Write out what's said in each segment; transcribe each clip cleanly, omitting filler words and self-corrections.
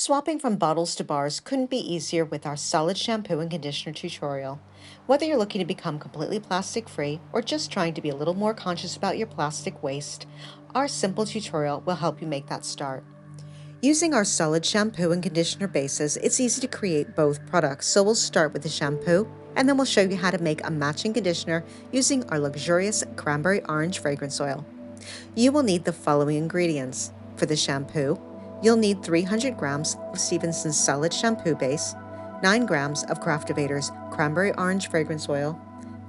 Swapping from bottles to bars couldn't be easier with our solid shampoo and conditioner tutorial. Whether you're looking to become completely plastic-free or just trying to be a little more conscious about your plastic waste, our simple tutorial will help you make that start. Using our solid shampoo and conditioner bases, it's easy to create both products, so we'll start with the shampoo, and then we'll show you how to make a matching conditioner using our luxurious cranberry orange fragrance oil. You will need the following ingredients. For the shampoo, you'll need 300 grams of Stevenson's solid shampoo base, 9 grams of Craftovator's cranberry orange fragrance oil,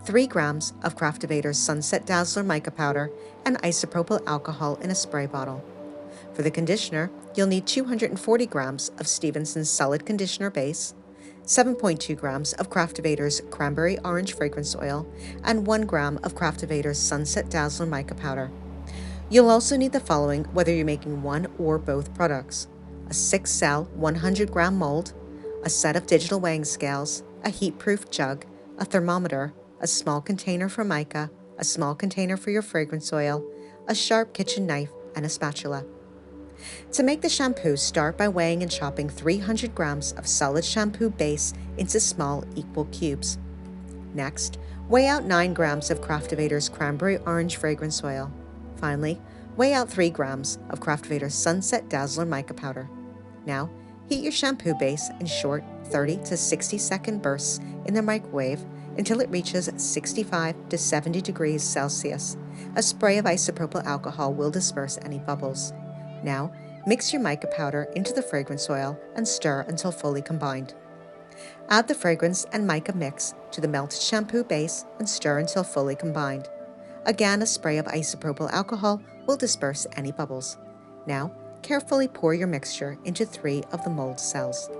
3 grams of Craftovator's Sunset Dazzler mica powder, and isopropyl alcohol in a spray bottle. For the conditioner, you'll need 240 grams of Stevenson's solid conditioner base, 7.2 grams of Craftovator's cranberry orange fragrance oil, and 1 gram of Craftovator's Sunset Dazzler mica powder. You'll also need the following whether you're making one or both products: a 6-cell 100-gram mold, a set of digital weighing scales, a heat-proof jug, a thermometer, a small container for mica, a small container for your fragrance oil, a sharp kitchen knife, and a spatula. To make the shampoo, start by weighing and chopping 300 grams of solid shampoo base into small equal cubes. Next, weigh out 9 grams of Craftovator's cranberry orange fragrance oil. Finally, weigh out 3 grams of Craftovator's Sunset Dazzler mica powder. Now, heat your shampoo base in short 30 to 60 second bursts in the microwave until it reaches 65 to 70 degrees Celsius. A spray of isopropyl alcohol will disperse any bubbles. Now, mix your mica powder into the fragrance oil and stir until fully combined. Add the fragrance and mica mix to the melted shampoo base and stir until fully combined. Again, a spray of isopropyl alcohol will disperse any bubbles. Now, carefully pour your mixture into 3 of the mold cells.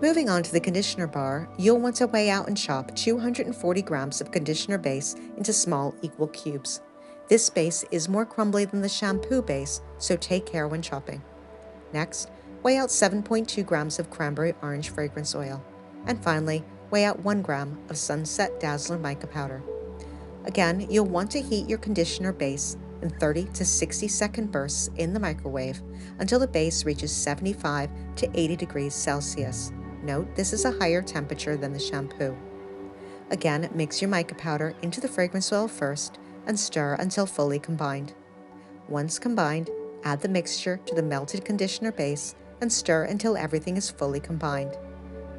Moving on to the conditioner bar, you'll want to weigh out and chop 240 grams of conditioner base into small equal cubes. This base is more crumbly than the shampoo base, so take care when chopping. Next, weigh out 7.2 grams of cranberry orange fragrance oil. And finally, weigh out 1 gram of Sunset Dazzler mica powder. Again, you'll want to heat your conditioner base in 30 to 60 second bursts in the microwave until the base reaches 75 to 80 degrees Celsius. Note, this is a higher temperature than the shampoo. Again, mix your mica powder into the fragrance oil first and stir until fully combined. Once combined, add the mixture to the melted conditioner base and stir until everything is fully combined.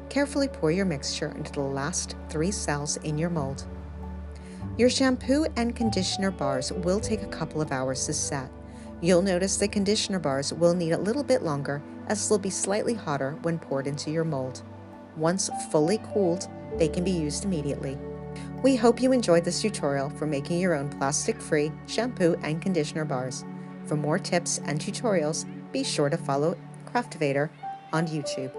Carefully pour your mixture into the last 3 cells in your mold. Your shampoo and conditioner bars will take a couple of hours to set. You'll notice the conditioner bars will need a little bit longer as they'll be slightly hotter when poured into your mold. Once fully cooled, they can be used immediately. We hope you enjoyed this tutorial for making your own plastic-free shampoo and conditioner bars. For more tips and tutorials, be sure to follow Craftovator on YouTube.